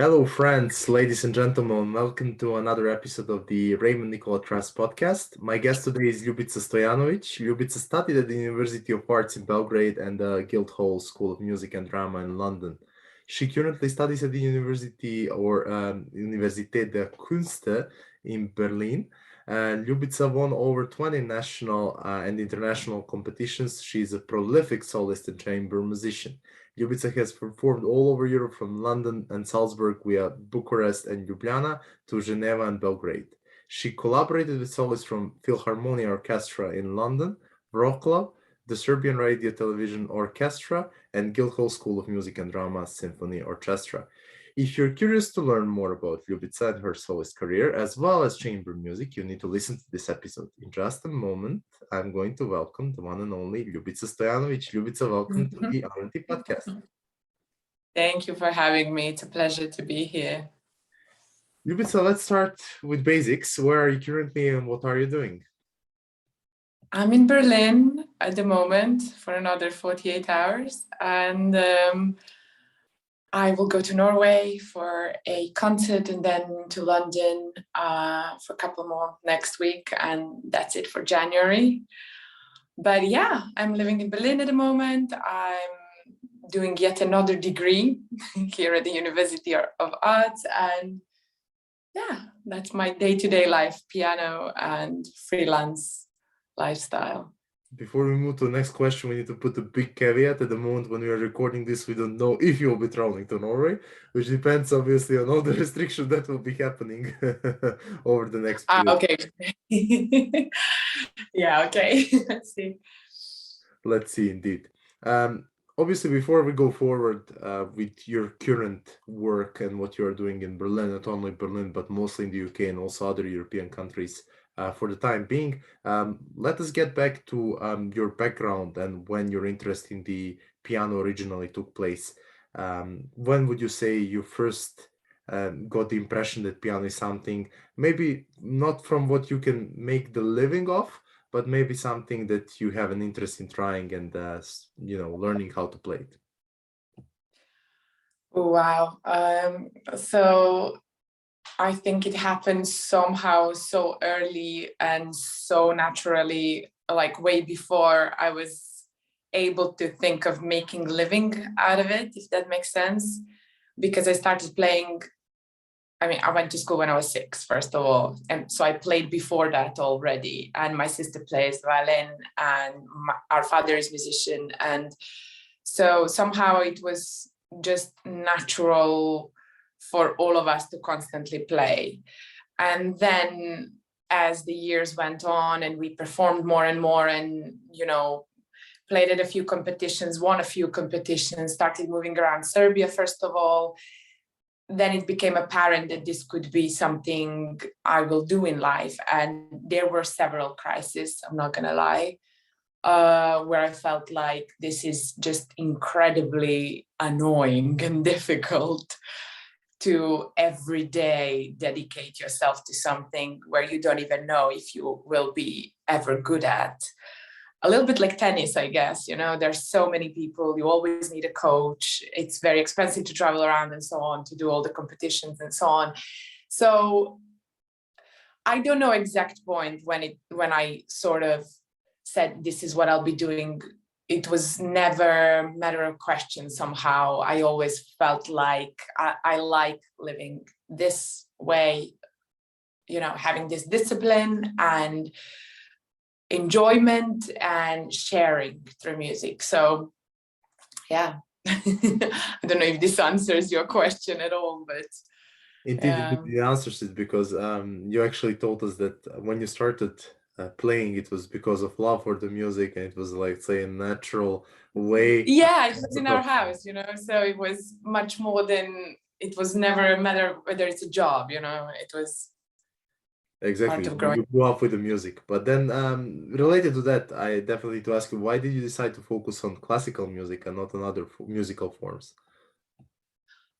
Hello, friends, ladies and gentlemen. Welcome to another episode of the Raymond Nicolet Trust Podcast. My guest today is Ljubica Stojanovic. Ljubica studied at the University of Arts in Belgrade and the Guildhall School of Music and Drama in London. She currently studies at the Universität der Künste in Berlin. Ljubica won over 20 national and international competitions. She is a prolific soloist and chamber musician. Ljubica has performed all over Europe from London and Salzburg via Bucharest and Ljubljana to Geneva and Belgrade. She collaborated with soloists from Philharmonia Orchestra in London, Wrocław, the Serbian Radio Television Orchestra, and Guildhall School of Music and Drama Symphony Orchestra. If you're curious to learn more about Ljubica and her soloist career, as well as chamber music, you need to listen to this episode. In just a moment, I'm going to welcome the one and only Ljubica Stojanovic. Ljubica, welcome to the RNT podcast. Thank you for having me. It's a pleasure to be here. Ljubica, let's start with basics. Where are you currently and what are you doing? I'm in Berlin at the moment for another 48 hours, and I will go to Norway for a concert and then to London for a couple more next week, and that's it for January. But yeah, I'm living in Berlin at the moment. I'm doing yet another degree here at the University of Arts, and yeah, that's my day-to-day life, piano and freelance lifestyle. Before we move to the next question, we need to put a big caveat. At the moment when we are recording this, we don't know if you'll be traveling to Norway, which depends obviously on all the restrictions that will be happening over the next period. Okay. Yeah, okay. Let's see. Let's see, indeed. Obviously, before we go forward with your current work and what you are doing in Berlin, not only Berlin, but mostly in the UK and also other European countries, for the time being, let us get back to your background and when your interest in the piano originally took place. When would you say you first got the impression that piano is something, maybe not from what you can make the living of, but maybe something that you have an interest in trying and learning how to play it? Wow. So I think it happened somehow so early and so naturally, like way before I was able to think of making a living out of it, if that makes sense. Because I started playing, I went to school when I was 6, first of all. And so I played before that already. And my sister plays violin and our father is a musician. And so somehow it was just natural for all of us to constantly play. And then as the years went on and we performed more and more and, played at a few competitions, won a few competitions, started moving around Serbia, first of all, then it became apparent that this could be something I will do in life. And there were several crises, I'm not gonna lie, where I felt like this is just incredibly annoying and difficult to every day dedicate yourself to something where you don't even know if you will be ever good at. A little bit like tennis, I guess, there's so many people, you always need a coach. It's very expensive to travel around and so on, to do all the competitions and so on. So I don't know exact point when I sort of said, this is what I'll be doing. It was never a matter of question somehow. I always felt like I like living this way, having this discipline and enjoyment and sharing through music. So, yeah, I don't know if this answers your question at all, but... Indeed, it answers it because you actually told us that when you started playing, it was because of love for the music, and it was like, say, a natural way. Yeah, it was in our house, so it was much more than, it was never a matter of whether it's a job, it was exactly part of growing. You grew up with the music. But then related to that, I definitely need to ask you, why did you decide to focus on classical music and not on other musical forms?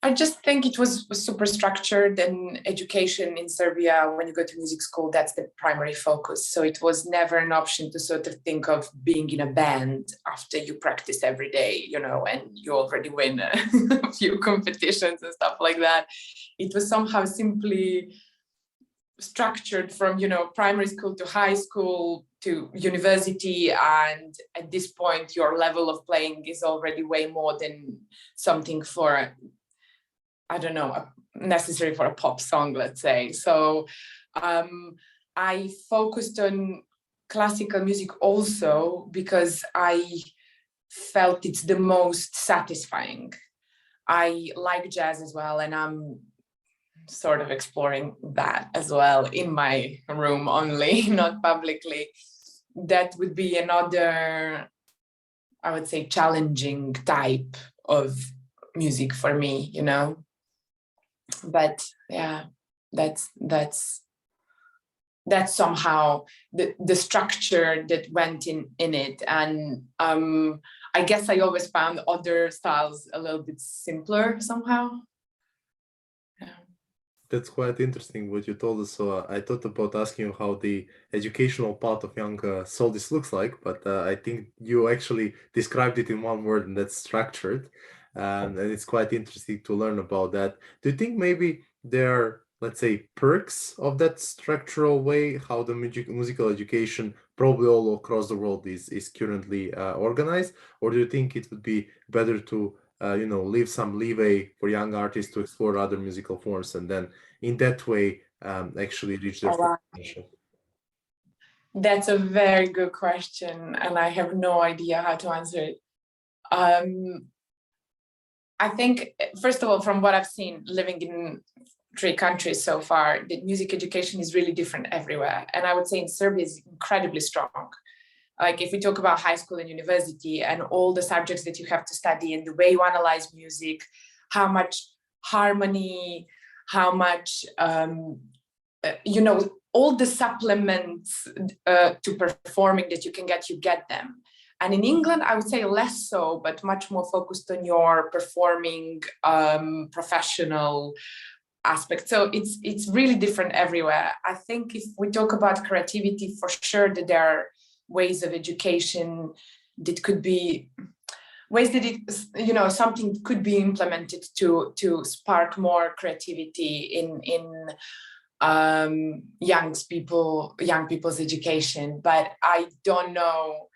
I just think it was super structured, and education in Serbia, when you go to music school, that's the primary focus. So it was never an option to sort of think of being in a band after you practice every day, and you already win a few competitions and stuff like that. It was somehow simply structured from, primary school to high school to university. And at this point, your level of playing is already way more than something for I don't know, necessary for a pop song, let's say. So I focused on classical music also because I felt it's the most satisfying. I like jazz as well, and I'm sort of exploring that as well in my room only, not publicly. That would be another, I would say, challenging type of music for me, But yeah, that's somehow the structure that went in it. And I guess I always found other styles a little bit simpler somehow. Yeah. That's quite interesting what you told us. So I thought about asking you how the educational part of young soloists looks like, but I think you actually described it in one word, and that's structured. And it's quite interesting to learn about that. Do you think maybe there are, let's say, perks of that structural way, how the musical education probably all across the world is currently organized? Or do you think it would be better to leave some leeway for young artists to explore other musical forms and then in that way actually reach their full potential? That's a very good question, and I have no idea how to answer it. I think, first of all, from what I've seen living in 3 countries so far, the music education is really different everywhere. And I would say in Serbia is incredibly strong. Like if we talk about high school and university and all the subjects that you have to study and the way you analyze music, how much harmony, how much, all the supplements to performing that you can get, you get them. And in England, I would say less so, but much more focused on your performing professional aspect. So it's really different everywhere. I think if we talk about creativity, for sure that there are ways of education that could be ways that something could be implemented to spark more creativity in young people's education. But I don't know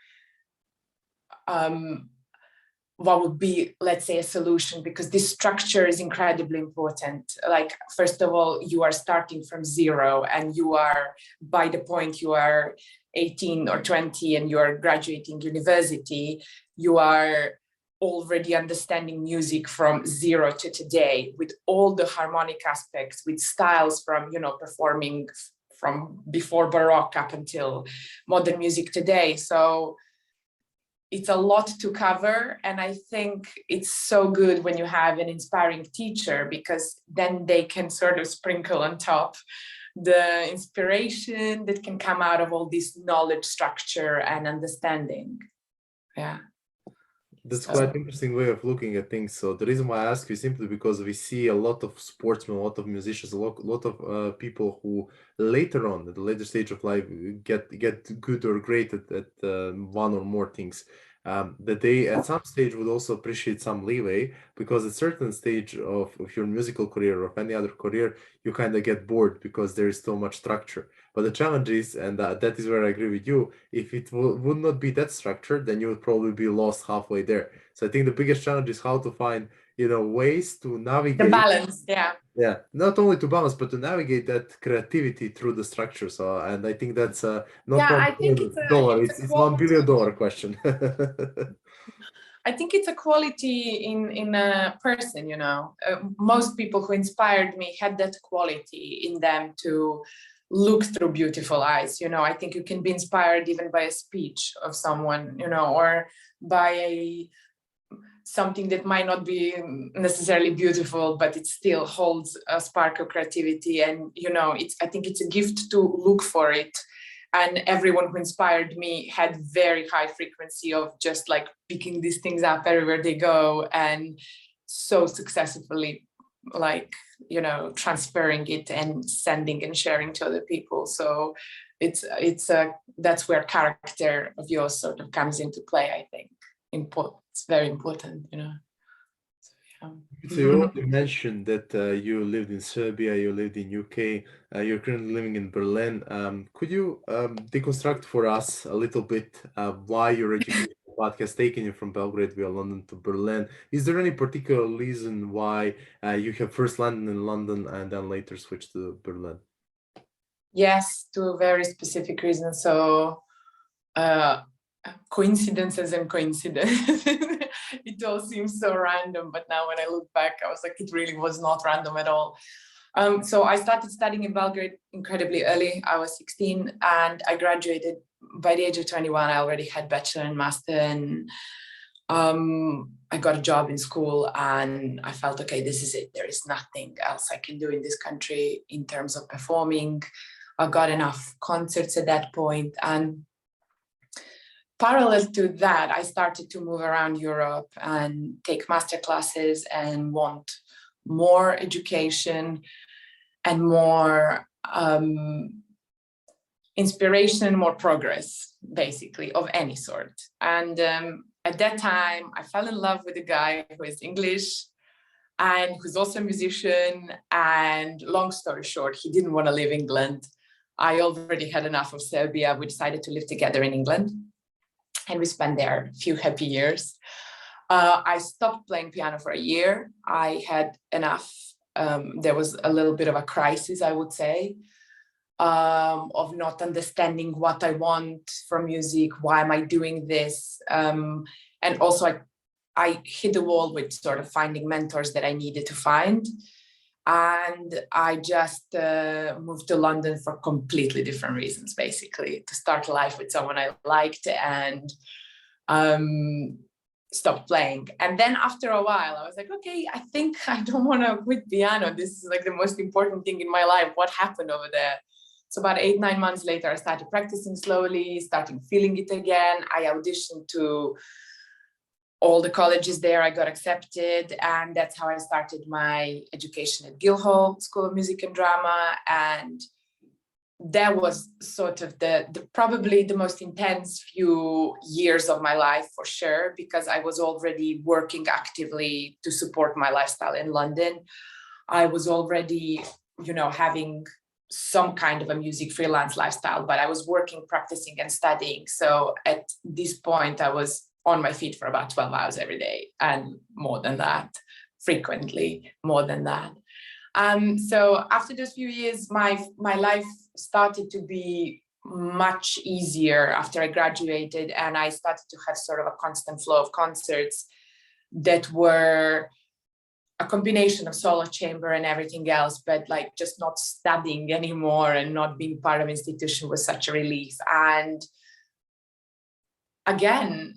what would be, let's say, a solution, because this structure is incredibly important. Like, first of all, you are starting from zero, and you are, by the point you are 18 or 20 and you are graduating university, you are already understanding music from zero to today, with all the harmonic aspects, with styles from, performing from before Baroque up until modern music today. So it's a lot to cover. And I think it's so good when you have an inspiring teacher, because then they can sort of sprinkle on top the inspiration that can come out of all this knowledge structure and understanding. Yeah. That's quite interesting way of looking at things. So the reason why I ask you is simply because we see a lot of sportsmen, a lot of musicians, a lot of people who later on, at the later stage of life, get good or great at one or more things. That they at some stage would also appreciate some leeway, because at a certain stage of your musical career or of any other career, you kind of get bored because there is so much structure. But the challenge is, and that is where I agree with you, if it would not be that structured, then you would probably be lost halfway there. So I think the biggest challenge is how to find, ways to navigate the balance. Yeah, not only to balance, but to navigate that creativity through the structure. So, and I think that's not I think it's $1 billion question. I think it's a quality in a person, most people who inspired me had that quality in them to look through beautiful eyes. I think you can be inspired even by a speech of someone, or by something that might not be necessarily beautiful, but it still holds a spark of creativity. And, I think it's a gift to look for it. And everyone who inspired me had very high frequency of just like picking these things up everywhere they go, and so successfully like, transferring it and sending and sharing to other people. So it's that's where character of yours sort of comes into play, I think. It's very important, So you already mentioned that you lived in Serbia, you lived in UK, you're currently living in Berlin. Could you deconstruct for us a little bit why your education path has taken you from Belgrade via London to Berlin? Is there any particular reason why you have first landed in London and then later switched to Berlin? Yes, two very specific reasons. So coincidences and coincidences. It all seems so random, but now when I look back, I was like, it really was not random at all. So I started studying in Belgrade incredibly early. I was 16 and I graduated by the age of 21. I already had bachelor and master, and I got a job in school, and I felt, okay, this is it. There is nothing else I can do in this country in terms of performing. I got enough concerts at that point, and parallel to that, I started to move around Europe and take master classes and want more education and more inspiration, more progress, basically, of any sort. And at that time, I fell in love with a guy who is English and who's also a musician. And long story short, he didn't want to leave England. I already had enough of Serbia. We decided to live together in England, and we spent there a few happy years. I stopped playing piano for a year. I had enough. There was a little bit of a crisis, I would say, of not understanding what I want from music. Why am I doing this? And also I hit the wall with sort of finding mentors that I needed to find. And I just moved to London for completely different reasons, basically, to start life with someone I liked and stopped playing. And then after a while, I was like, okay, I think I don't want to quit piano. This is like the most important thing in my life. What happened over there? So about 8-9 months later, I started practicing slowly, starting feeling it again. I auditioned to all the colleges there. I got accepted, and that's how I started my education at Guildhall School of Music and Drama. And that was sort of the probably the most intense few years of my life, for sure, because I was already working actively to support my lifestyle in London. I was already, having some kind of a music freelance lifestyle, but I was working, practicing and studying. So at this point, I was on my feet for about 12 hours every day, and more than that, frequently more than that. So after those few years, my life started to be much easier after I graduated, and I started to have sort of a constant flow of concerts that were a combination of solo chamber and everything else, but like just not studying anymore and not being part of an institution was such a relief. And again,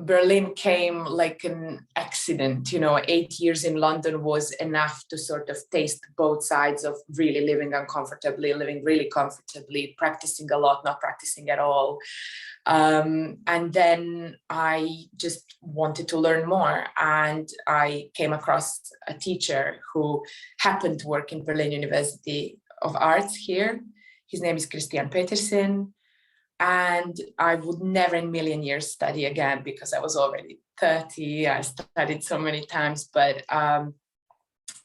Berlin came like an accident. 8 years in London was enough to sort of taste both sides of really living uncomfortably, living really comfortably, practicing a lot, not practicing at all. And then I just wanted to learn more. And I came across a teacher who happened to work in Berlin University of Arts here. His name is Christian Petersen. And I would never in a million years study again because I was already 30. I studied so many times, but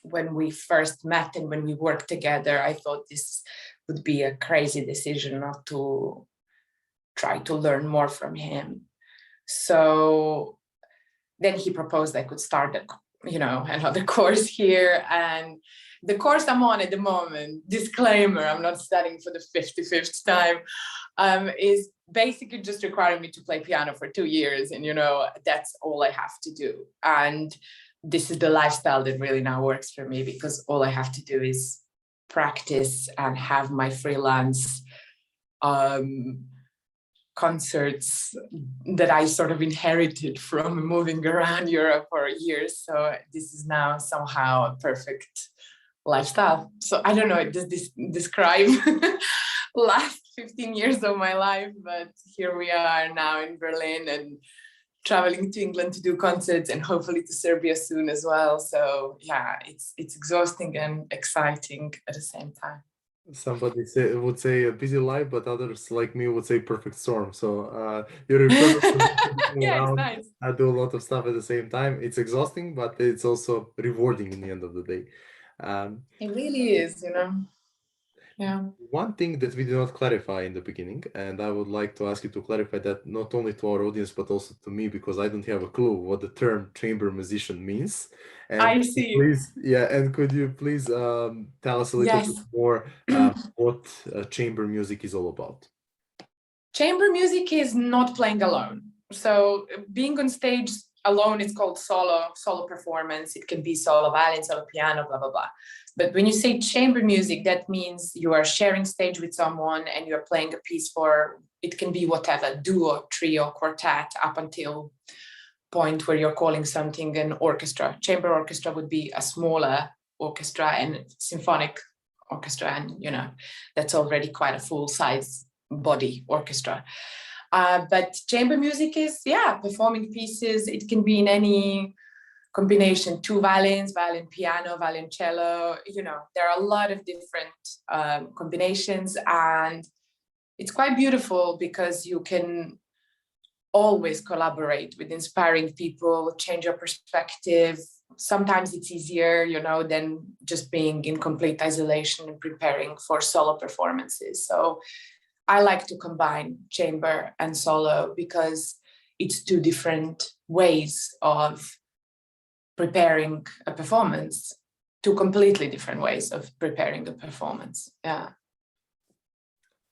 when we first met and when we worked together, I thought this would be a crazy decision not to try to learn more from him. So then he proposed I could start another course here. And the course I'm on at the moment, disclaimer, I'm not studying for the 55th time, is basically just requiring me to play piano for 2 years. And, that's all I have to do. And this is the lifestyle that really now works for me, because all I have to do is practice and have my freelance concerts that I sort of inherited from moving around Europe for years. So this is now somehow a perfect lifestyle. So I don't know, does this describe last 15 years of my life? But here we are now in Berlin, and traveling to England to do concerts and hopefully to Serbia soon as well. So yeah, it's exhausting and exciting at the same time. Somebody would say a busy life, but others like me would say perfect storm. So you're in perfect position to go Yeah, it's around. nice. I do a lot of stuff at the same time. It's exhausting, but it's also rewarding in the end of the day. It really is, Yeah. One thing that we did not clarify in the beginning, and I would like to ask you to clarify that not only to our audience, but also to me, because I don't have a clue what the term chamber musician means. And I see. please, and could you please tell us a little Yes. bit more what chamber music is all about? Chamber music is not playing alone. So being on stage alone is called solo performance. It can be solo violin, solo piano, blah, blah, blah. But when you say chamber music, that means you are sharing stage with someone and you're playing a piece for, it can be whatever, duo, trio, quartet, up until point where you're calling something an orchestra. Chamber orchestra would be a smaller orchestra, and symphonic orchestra, and that's already quite a full size body orchestra. But chamber music is, performing pieces. It can be in any combination, 2 violins, violin piano, violoncello. There are a lot of different combinations, and it's quite beautiful because you can always collaborate with inspiring people, change your perspective. Sometimes it's easier, than just being in complete isolation and preparing for solo performances. So I like to combine chamber and solo because it's 2 different ways of preparing a performance, 2 completely different ways of preparing a performance. Yeah.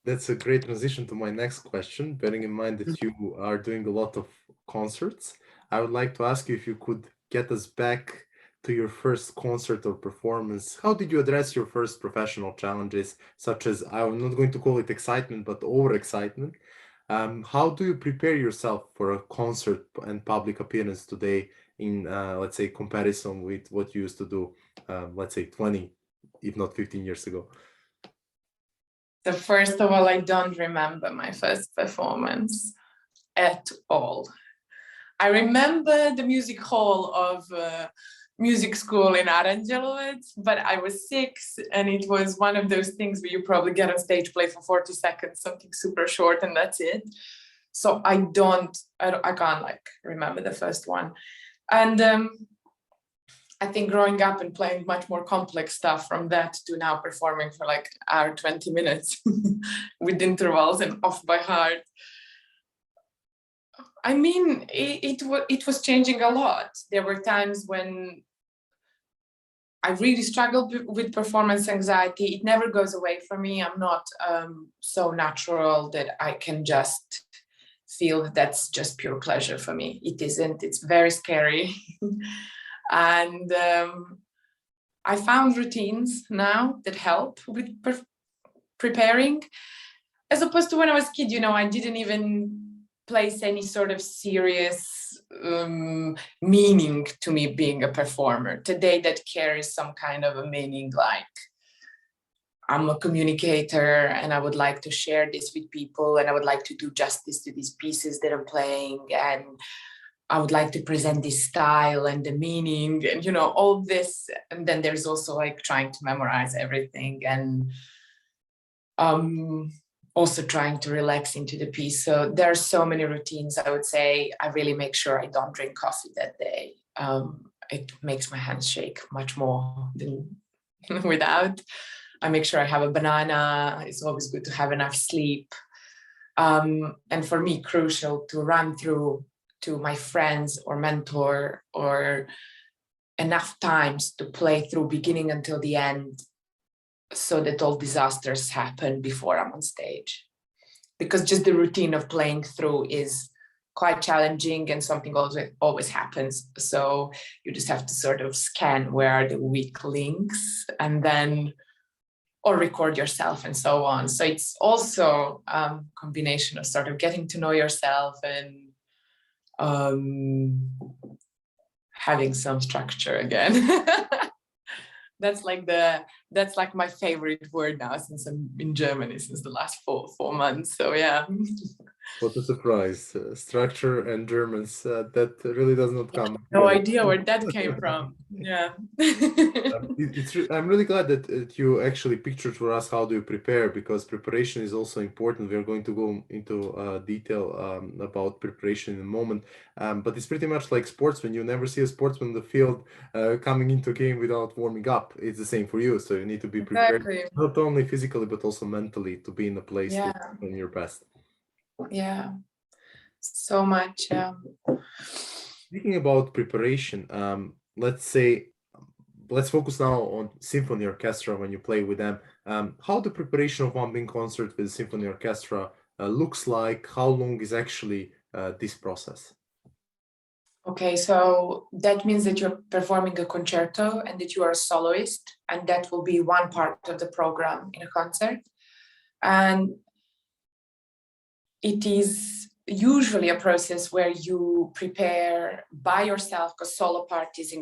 That's a great transition to my next question. Bearing in mind that you are doing a lot of concerts, I would like to ask you if you could get us back to your first concert or performance. How did you address your first professional challenges, such as, I'm not going to call it excitement, but overexcitement? How do you prepare yourself for a concert and public appearance today in, let's say, comparison with what you used to do, let's say 20, if not 15 years ago? So first of all, I don't remember my first performance at all. I remember the music hall of music school in RNT, but I was 6, and it was one of those things where you probably get on stage, play for 40 seconds, something super short, and that's it. So I can't remember the first one. And I think growing up and playing much more complex stuff, from that to now performing for hour 20 minutes with intervals and off by heart. I mean, it was changing a lot. There were times when I really struggled with performance anxiety. It never goes away from me. I'm not so natural that I can just feel that that's just pure pleasure for me. It isn't. It's very scary. And I found routines now that help with preparing, as opposed to when I was a kid. I didn't even place any sort of serious meaning to me being a performer. Today that carries some kind of a meaning, like I'm a communicator and I would like to share this with people, and I would like to do justice to these pieces that I'm playing, and I would like to present this style and the meaning and, all this. And then there's also trying to memorize everything, and also trying to relax into the piece. So there are so many routines. I would say I really make sure I don't drink coffee that day. It makes my hands shake much more than without. I make sure I have a banana. It's always good to have enough sleep. And for me, crucial to run through to my friends or mentor or enough times to play through beginning until the end, so that all disasters happen before I'm on stage. Because just the routine of playing through is quite challenging, and something always happens. So you just have to sort of scan where are the weak links, and then or record yourself and so on. So it's also a combination of sort of getting to know yourself and having some structure again. That's my favorite word now, since I'm in Germany since the last four months. So yeah. What a surprise. Structure and Germans, that really does not Yeah, come no together. idea where that came from. Yeah. I'm really glad that you actually pictured for us how do you prepare, because preparation is also important. We're going to go into detail about preparation in a moment. But it's pretty much like sports. When you never see a sportsman in the field coming into a game without warming up, it's the same for you. So you need to be prepared Exactly. not only physically but also mentally to be in a place to Yeah. perform your best. Yeah. So much. Yeah. Speaking about preparation, let's focus now on symphony orchestra when you play with them. How the preparation of one big concert with the symphony orchestra looks like? How long is actually this process? Okay, so that means that you're performing a concerto and that you are a soloist, and that will be one part of the program in a concert. And it is usually a process where you prepare by yourself, because solo part is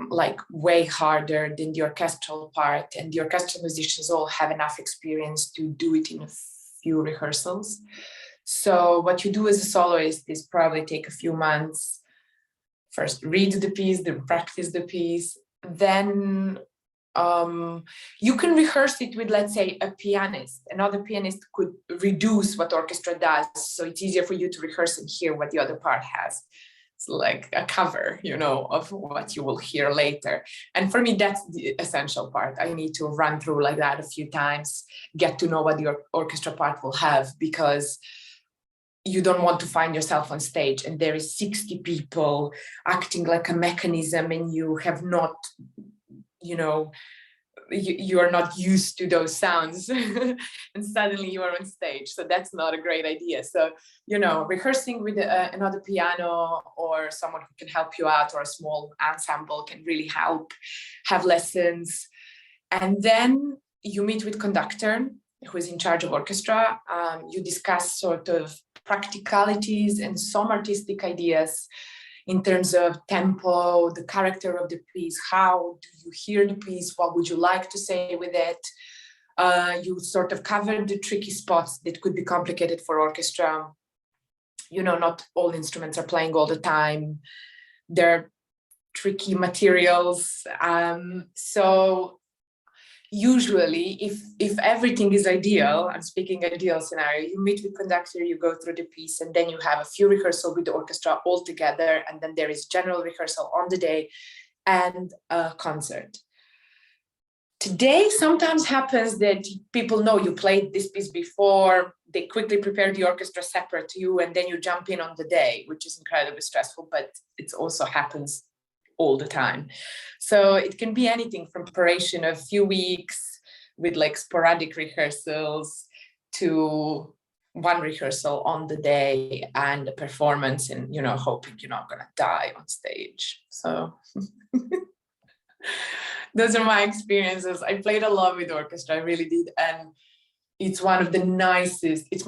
like way harder than the orchestral part, and the orchestral musicians all have enough experience to do it in a few rehearsals. So what you do as a soloist is probably take a few months, first read the piece, then practice the piece, then you can rehearse it with, let's say, a pianist. Another pianist could reduce what orchestra does, so it's easier for you to rehearse and hear what the other part has. It's like a cover, of what you will hear later. And for me, that's the essential part. I need to run through like that a few times, get to know what the orchestra part will have, because you don't want to find yourself on stage and there is 60 people acting like a mechanism, and you have not, you are not used to those sounds and suddenly you are on stage. So that's not a great idea. So, rehearsing with another piano or someone who can help you out, or a small ensemble, can really help. Have lessons. And then you meet with conductor who is in charge of orchestra. You discuss sort of practicalities and some artistic ideas in terms of tempo, the character of the piece, how do you hear the piece, what would you like to say with it. You sort of cover the tricky spots that could be complicated for orchestra. Not all instruments are playing all the time. There are tricky materials. So usually, if everything is ideal, I'm speaking ideal scenario, you meet with conductor, you go through the piece, and then you have a few rehearsals with the orchestra all together, and then there is general rehearsal on the day and a concert. Today, sometimes happens that people know you played this piece before, they quickly prepare the orchestra separate to you, and then you jump in on the day, which is incredibly stressful, but it also happens all the time. So it can be anything from preparation of a few weeks with like sporadic rehearsals to one rehearsal on the day and a performance, and hoping you're not gonna die on stage. So those are my experiences. I played a lot with orchestra, I really did, and it's one of the nicest. It's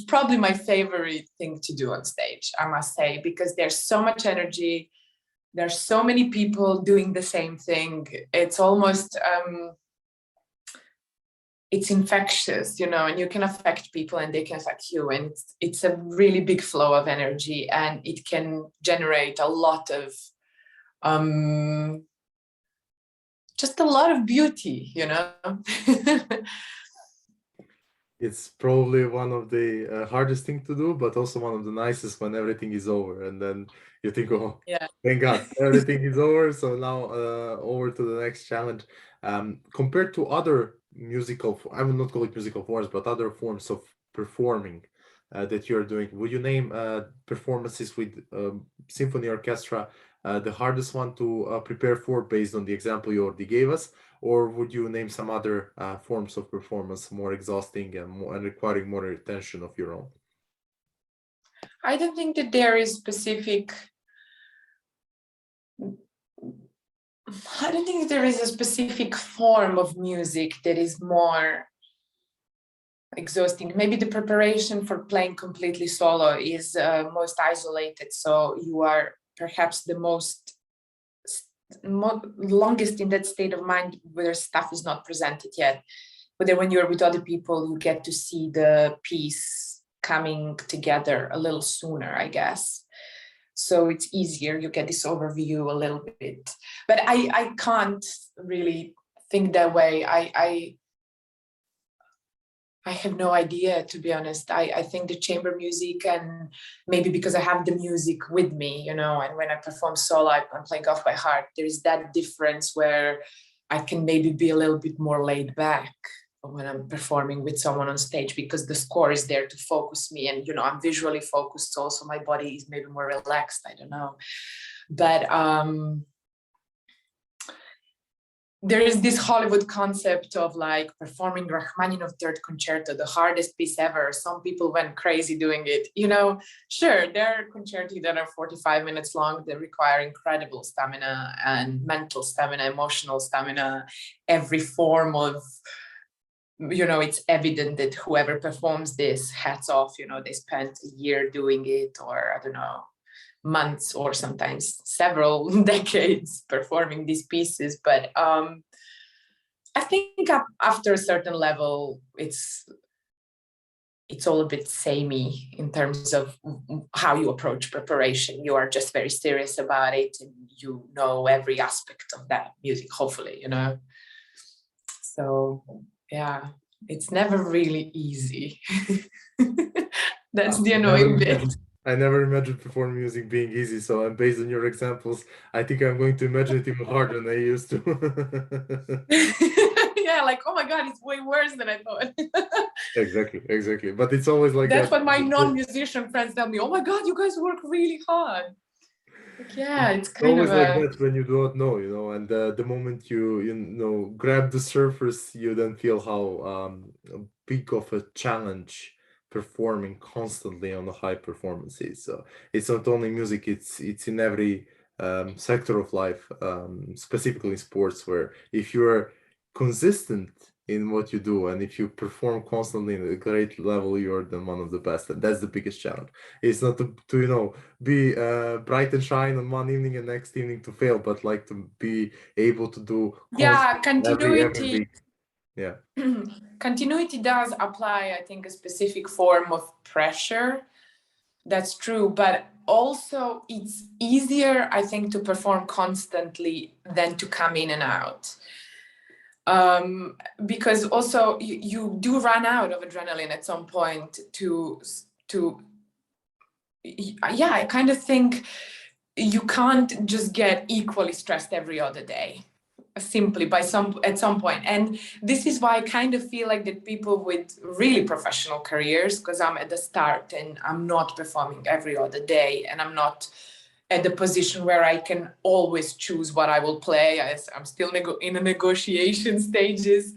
probably my favorite thing to do on stage, I must say, because there's so much energy. There's so many people doing the same thing. It's almost, it's infectious, and you can affect people and they can affect you. And it's a really big flow of energy, and it can generate a lot of, just a lot of beauty, It's probably one of the hardest thing to do, but also one of the nicest when everything is over. And then you think, oh, Yeah. thank God, everything is over. So now over to the next challenge. Compared to other I would not call it musical forms, but other forms of performing that you're doing, would you name performances with symphony orchestra the hardest one to prepare for based on the example you already gave us? Or would you name some other forms of performance more exhausting and requiring more attention of your own? I don't think that there is a specific form of music that is more exhausting. Maybe the preparation for playing completely solo is most isolated. So you are perhaps the longest in that state of mind where stuff is not presented yet. But then when you're with other people, you get to see the piece coming together a little sooner, I guess. So it's easier, you get this overview a little bit. But I can't really think that way. I have no idea, to be honest. I think the chamber music, and maybe because I have the music with me, you know, and when I perform solo, I'm playing off by heart. There's that difference where I can maybe be a little bit more laid back when I'm performing with someone on stage, because the score is there to focus me, and, you know, I'm visually focused. Also, my body is maybe more relaxed. I don't know. But there is this Hollywood concept of like performing Rachmaninoff Third Concerto, the hardest piece ever. Some people went crazy doing it. You know, sure, there are concerti that are 45 minutes long. They require incredible stamina and mental stamina, emotional stamina, every form of, you know, it's evident that whoever performs this, hats off, you know, they spent a year doing it, or I don't know, months or sometimes several decades performing these pieces. But I think after a certain level, it's all a bit samey in terms of how you approach preparation. You are just very serious about it, and you know every aspect of that music, hopefully, you know. So yeah, it's never really easy. That's the annoying bit. I never imagined performing music being easy, so I'm based on your examples. I think I'm going to imagine it even harder than I used to. Yeah, like, oh my God, it's way worse than I thought. Exactly. But it's always like that's that. what my non-musician friends tell me. Oh my God, you guys work really hard. Like, yeah, it's kind always of like that when you don't know, you know, and the moment you know grab the surface, you then feel how big of a challenge performing constantly on the high performances. So it's not only music; it's in every sector of life, specifically sports, where if you're consistent in what you do, and if you perform constantly at a great level, you're then one of the best, and that's the biggest challenge. It's not to you know be bright and shine on one evening and next evening to fail, but like to be able to do every continuity. week. Yeah. Continuity does apply, I think, a specific form of pressure. That's true, but also it's easier, I think, to perform constantly than to come in and out. Because also you do run out of adrenaline at some point yeah, I kind of think you can't just get equally stressed every other day, simply at some point. And this is why I kind of feel like that people with really professional careers, because I'm at the start and I'm not performing every other day, and I'm not at the position where I can always choose what I will play. I'm still in the negotiation stages.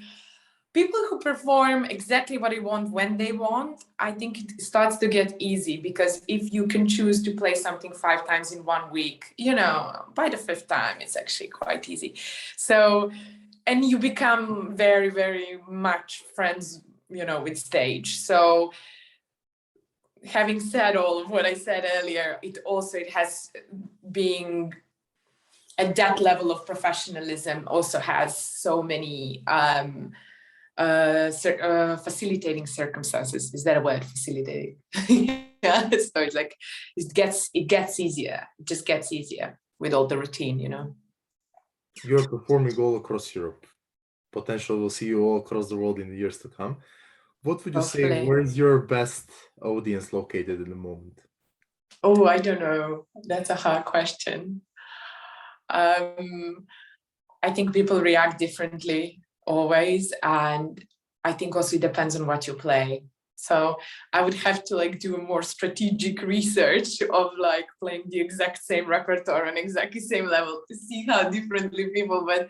People who perform exactly what they want when they want, I think it starts to get easy, because if you can choose to play something 5 times in 1 week, you know, by the 5th time, it's actually quite easy. So, and you become very, very much friends, you know, with stage. So having said all of what I said earlier, it has being at that level of professionalism also has so many facilitating circumstances. Is that a word? Facilitating. Yeah. So it's like it gets easier. It just gets easier with all the routine, you know. You're performing all across Europe. Potential will see you all across the world in the years to come. What would you say? Where is your best audience located in the moment? Oh, I don't know. That's a hard question. I think people react differently always, and I think also it depends on what you play. So I would have to like do a more strategic research of like playing the exact same repertoire on exactly same level to see how differently people would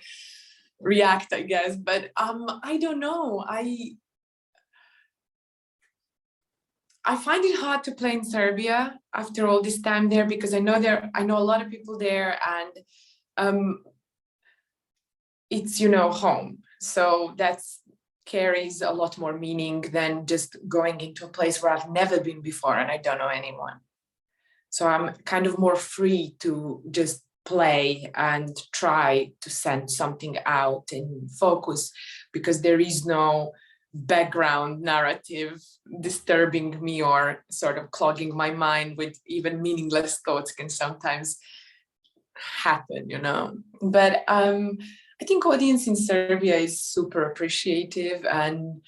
react, I guess. But I don't know. I find it hard to play in Serbia after all this time there, because I know a lot of people there, and it's, you know, home. So that's carries a lot more meaning than just going into a place where I've never been before and I don't know anyone. So I'm kind of more free to just play and try to send something out and focus, because there is no background narrative disturbing me or sort of clogging my mind with even meaningless thoughts can sometimes happen, But I think audience in Serbia is super appreciative, and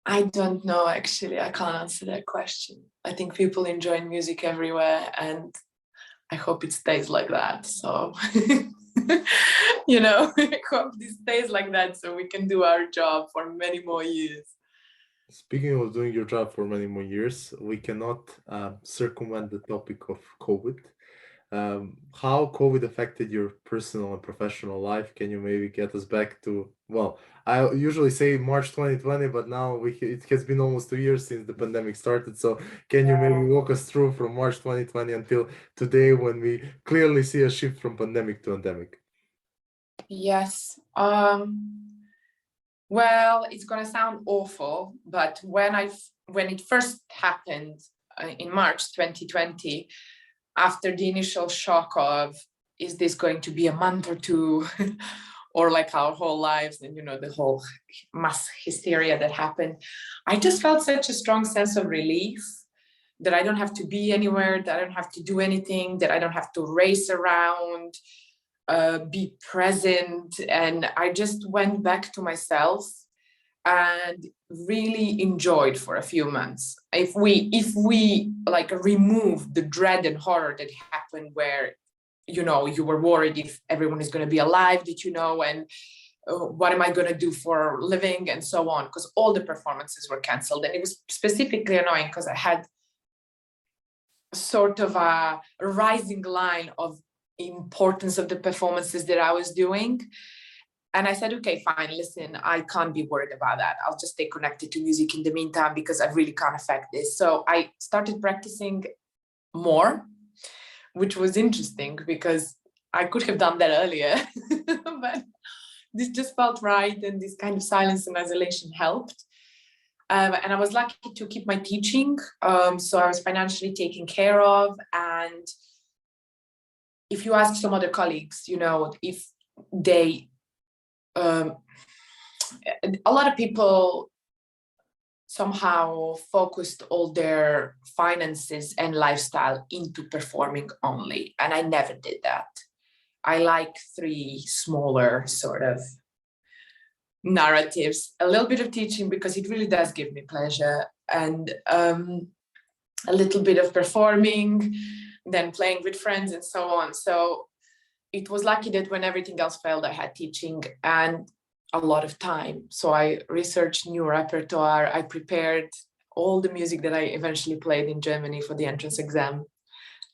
I don't know, actually. I can't answer that question. I think people enjoy music everywhere, and I hope it stays like that. So, I hope this stays like that so we can do our job for many more years. Speaking of doing your job for many more years, we cannot circumvent the topic of COVID. How COVID affected your personal and professional life? Can you maybe get us back to, well, I usually say March 2020, but now it has been almost 2 years since the pandemic started. So can you maybe walk us through from March 2020 until today, when we clearly see a shift from pandemic to endemic? Yes. Well, it's going to sound awful, but when it first happened in March 2020, after the initial shock of, is this going to be a month or two, or like our whole lives, and the whole mass hysteria that happened, I just felt such a strong sense of relief that I don't have to be anywhere, that I don't have to do anything, that I don't have to race around, be present. And I just went back to myself and really enjoyed for a few months. If we like remove the dread and horror that happened, where you were worried if everyone is going to be alive, and what am I going to do for a living, and so on, because all the performances were cancelled. And it was specifically annoying because I had sort of a rising line of importance of the performances that I was doing. And I said, okay, fine, listen, I can't be worried about that. I'll just stay connected to music in the meantime, because I really can't affect this. So I started practicing more, which was interesting because I could have done that earlier, but this just felt right. And this kind of silence and isolation helped. And I was lucky to keep my teaching. So I was financially taken care of. And if you ask some other colleagues, if they, a lot of people somehow focused all their finances and lifestyle into performing only. And I never did that. I like 3 smaller sort of narratives, a little bit of teaching because it really does give me pleasure, and a little bit of performing, then playing with friends and so on. So it was lucky that when everything else failed, I had teaching and a lot of time. So I researched new repertoire. I prepared all the music that I eventually played in Germany for the entrance exam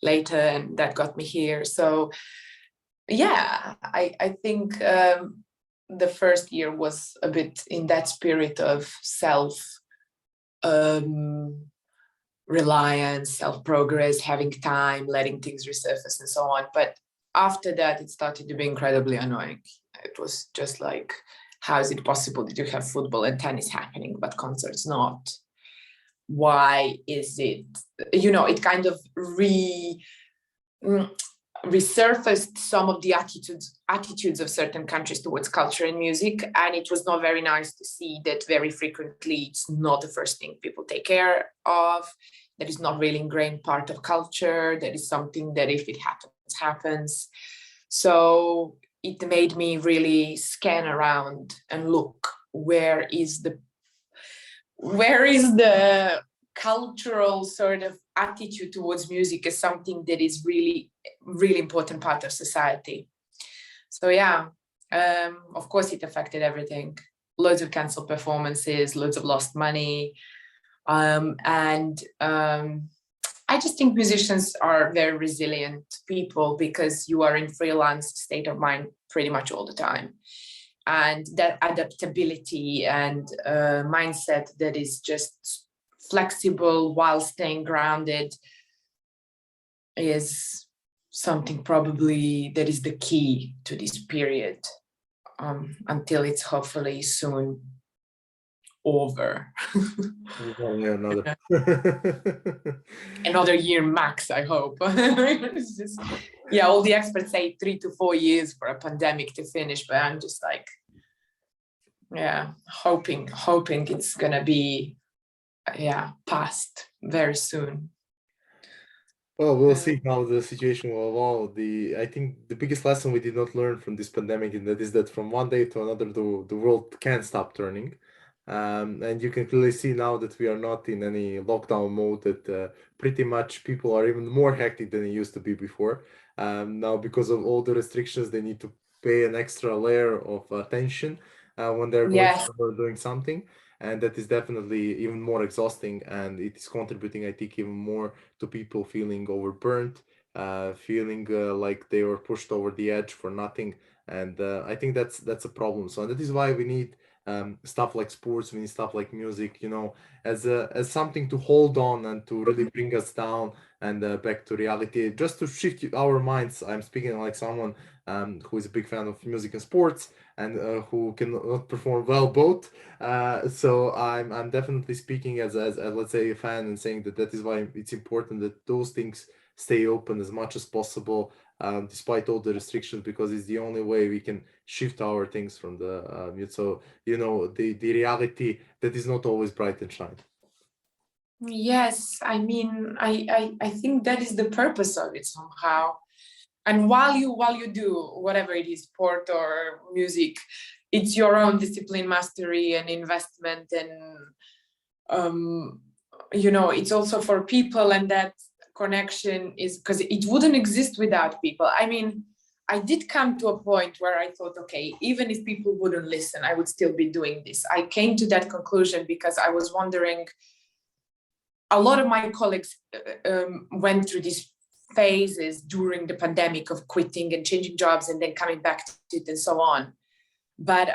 later, and that got me here. So yeah, I think the first year was a bit in that spirit of reliance, self-progress, having time, letting things resurface and so on. But after that, it started to be incredibly annoying. It was just like, how is it possible that you have football and tennis happening, but concerts not? Why is it, it kind of resurfaced some of the attitudes of certain countries towards culture and music. And it was not very nice to see that very frequently it's not the first thing people take care of. That is not really ingrained part of culture. That is something that if it happens. So it made me really scan around and look, where is the cultural sort of attitude towards music as something that is really, really important part of society. So yeah, of course it affected everything. Loads of cancelled performances, loads of lost money. And I just think musicians are very resilient people because you are in freelance state of mind pretty much all the time. And that adaptability and mindset that is just flexible while staying grounded is something probably that is the key to this period, until it's hopefully soon over. Another year max, I hope. It's just, all the experts say 3 to 4 years for a pandemic to finish, but I'm just like, yeah, hoping it's gonna be past very soon. Well, we'll see how the situation will evolve. I think the biggest lesson we did not learn from this pandemic is that from one day to another, the world can't stop turning. And you can clearly see now that we are not in any lockdown mode, that pretty much people are even more hectic than it used to be before. Now, because of all the restrictions, they need to pay an extra layer of attention when they're going Yes. or doing something. And that is definitely even more exhausting, and it is contributing, I think, even more to people feeling overburnt, feeling like they were pushed over the edge for nothing. And I think that's a problem. So that is why we need stuff like sports, we need stuff like music, as something to hold on and to really bring us down and back to reality, just to shift our minds. I'm speaking like someone who is a big fan of music and sports, and who cannot perform well both. So I'm definitely speaking as let's say a fan, and saying that is why it's important that those things stay open as much as possible, despite all the restrictions, because it's the only way we can shift our things from the so the reality that is not always bright and shine. Yes, I mean, I think that is the purpose of it somehow. And while you do whatever it is, sport or music, it's your own discipline, mastery, and investment, and it's also for people, and that connection is because it wouldn't exist without people. I mean, I did come to a point where I thought, okay, even if people wouldn't listen, I would still be doing this. I came to that conclusion because I was wondering, a lot of my colleagues went through these phases during the pandemic of quitting and changing jobs and then coming back to it and so on. But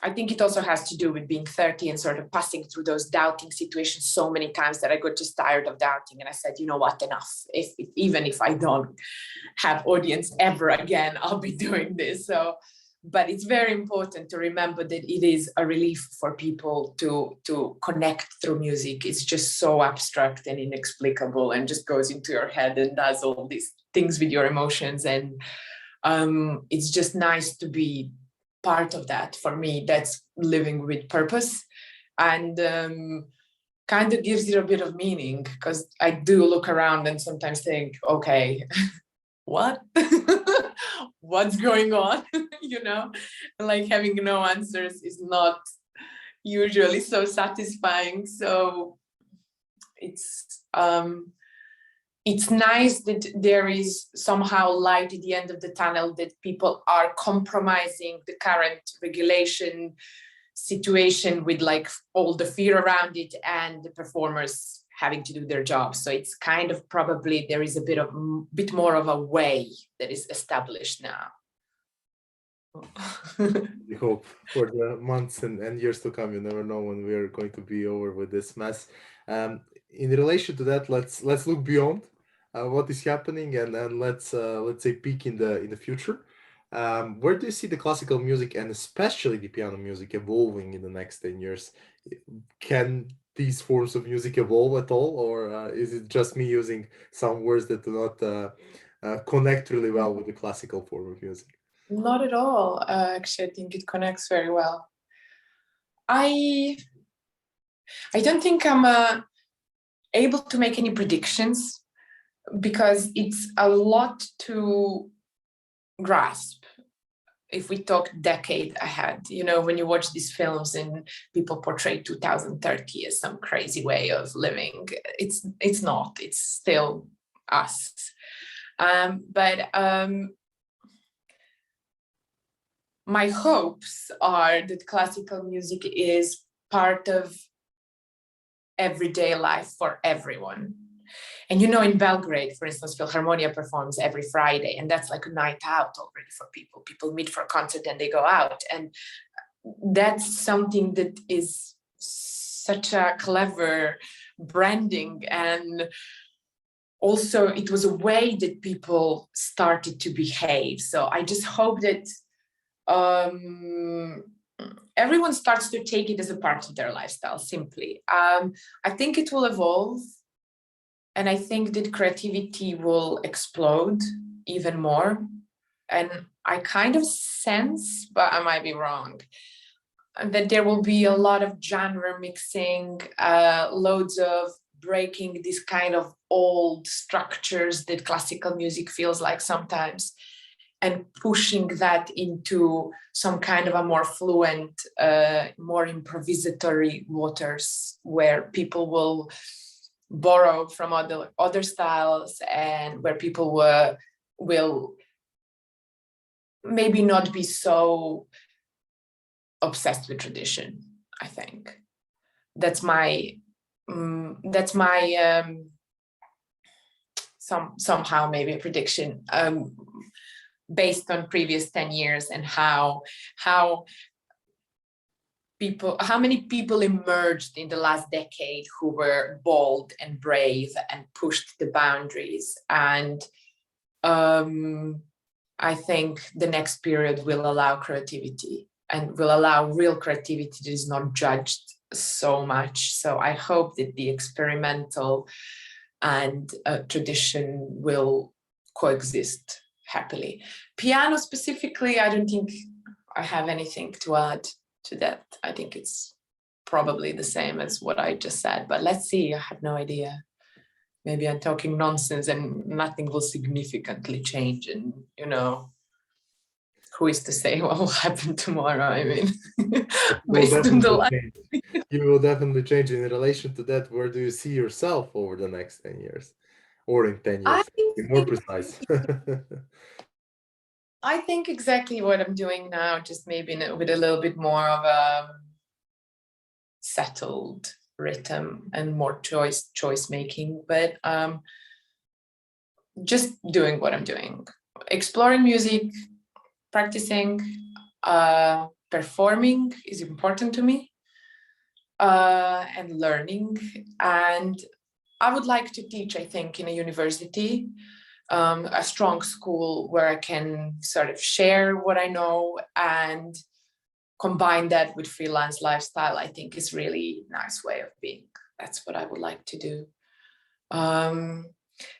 I think it also has to do with being 30 and sort of passing through those doubting situations so many times that I got just tired of doubting. And I said, you know what, enough. Even if I don't have audience ever again, I'll be doing this. But it's very important to remember that it is a relief for people to connect through music. It's just so abstract and inexplicable and just goes into your head and does all these things with your emotions. And it's just nice to be part of that. For me, that's living with purpose, and kind of gives it a bit of meaning, because I do look around and sometimes think, okay, what? What's going on? Like having no answers is not usually so satisfying. So it's nice that there is somehow light at the end of the tunnel, that people are compromising the current regulation situation with like all the fear around it, and the performers having to do their job. So it's kind of probably there is a bit more of a way that is established now. We hope for the months and years to come. You never know when we're going to be over with this mess. In relation to that, let's look beyond what is happening, and let's say peek in the future. Where do you see the classical music, and especially the piano music, evolving in the next 10 years? Can these forms of music evolve at all, or is it just me using some words that do not connect really well with the classical form of music? Not at all. Actually, I think it connects very well. I don't think I'm able to make any predictions, because it's a lot to grasp if we talk decade ahead. When you watch these films and people portray 2030 as some crazy way of living, it's not. It's still us. But my hopes are that classical music is part of everyday life for everyone. And in Belgrade, for instance, Philharmonia performs every Friday, and that's like a night out already for people. People meet for a concert and they go out. And that's something that is such a clever branding. And also it was a way that people started to behave. So I just hope that everyone starts to take it as a part of their lifestyle, simply. I think it will evolve. And I think that creativity will explode even more. and I kind of sense, but I might be wrong, that there will be a lot of genre mixing, loads of breaking these kind of old structures that classical music feels like sometimes, and pushing that into some kind of a more fluent, more improvisatory waters, where people will borrow from other styles, and where people will maybe not be so obsessed with tradition. I think that's my somehow maybe a prediction, based on previous 10 years, and how many people emerged in the last decade who were bold and brave and pushed the boundaries. And I think the next period will allow creativity, and will allow real creativity that is not judged so much. So I hope that the experimental and tradition will coexist happily. Piano specifically, I don't think I have anything to add to that. I think it's probably the same as what I just said, but let's see. I have no idea. Maybe I'm talking nonsense and nothing will significantly change, and who is to say what will happen tomorrow? I mean, based on the life. You will definitely change. In relation to that, where do you see yourself over the next 10 years? Or in 10 years, be more precise. I think exactly what I'm doing now, just maybe with a little bit more of a settled rhythm and more choice making, but just doing what I'm doing, exploring music, practicing, performing is important to me, and learning. And I would like to teach, I think, in a university, a strong school where I can sort of share what I know and combine that with freelance lifestyle. I think is really a nice way of being. That's what I would like to do. And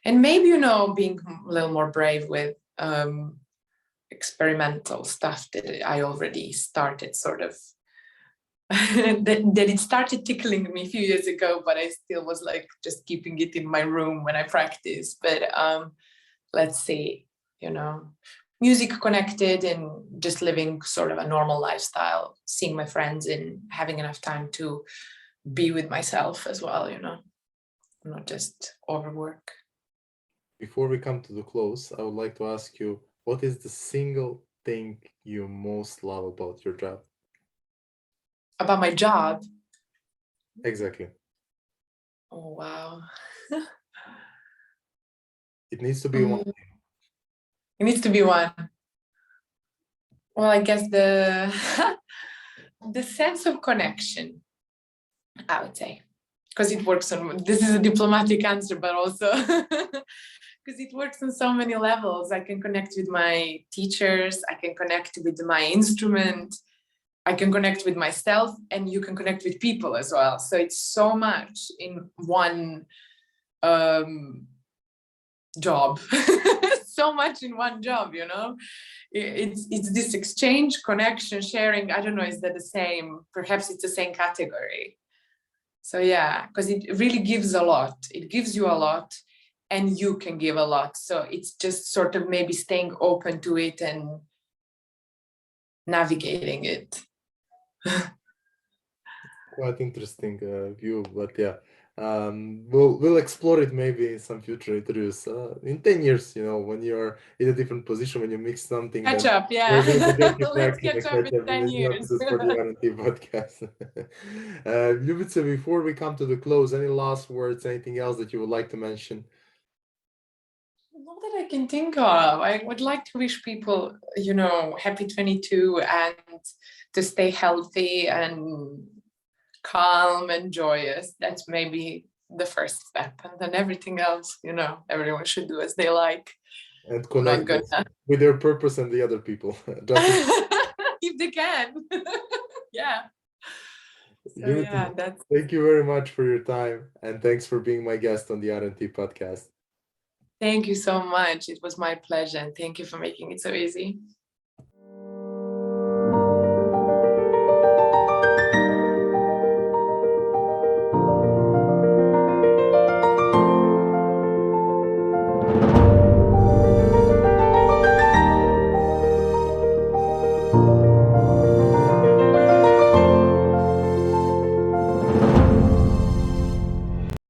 maybe, being a little more brave with experimental stuff that I already started sort of, that it started tickling me a few years ago, but I still was like just keeping it in my room when I practice. But let's see, music connected and just living sort of a normal lifestyle, seeing my friends and having enough time to be with myself as well, not just overwork. Before we come to the close, I would like to ask you, what is the single thing you most love about your job? About my job? Exactly. Oh, wow. It needs to be one thing. It needs to be one. Well, I guess the sense of connection, I would say, because it works on, this is a diplomatic answer, but also because it works on so many levels. I can connect with my teachers, I can connect with my instrument, I can connect with myself, and you can connect with people as well. So it's so much in one job. So much in one job, it's this exchange, connection, sharing. I don't know, is that the same? Perhaps it's the same category. So yeah, because it really gives a lot. It gives you a lot, and you can give a lot. So it's just sort of maybe staying open to it and navigating it. Quite interesting view, but yeah, we'll explore it maybe in some future interviews. In 10 years, when you're in a different position, when you mix something. Catch up, yeah. Let's catch up in 10 years. For the RNT podcast. Ljubica, before we come to the close, any last words, anything else that you would like to mention? Not that I can think of. I would like to wish people, happy 22 and to stay healthy and calm and joyous. That's maybe the first step, and then everything else, everyone should do as they like and connect with their purpose and the other people. If they can. Yeah. So, Thank you very much for your time, and thanks for being my guest on the RNT podcast. Thank you so much. It was my pleasure. And thank you for making it so easy.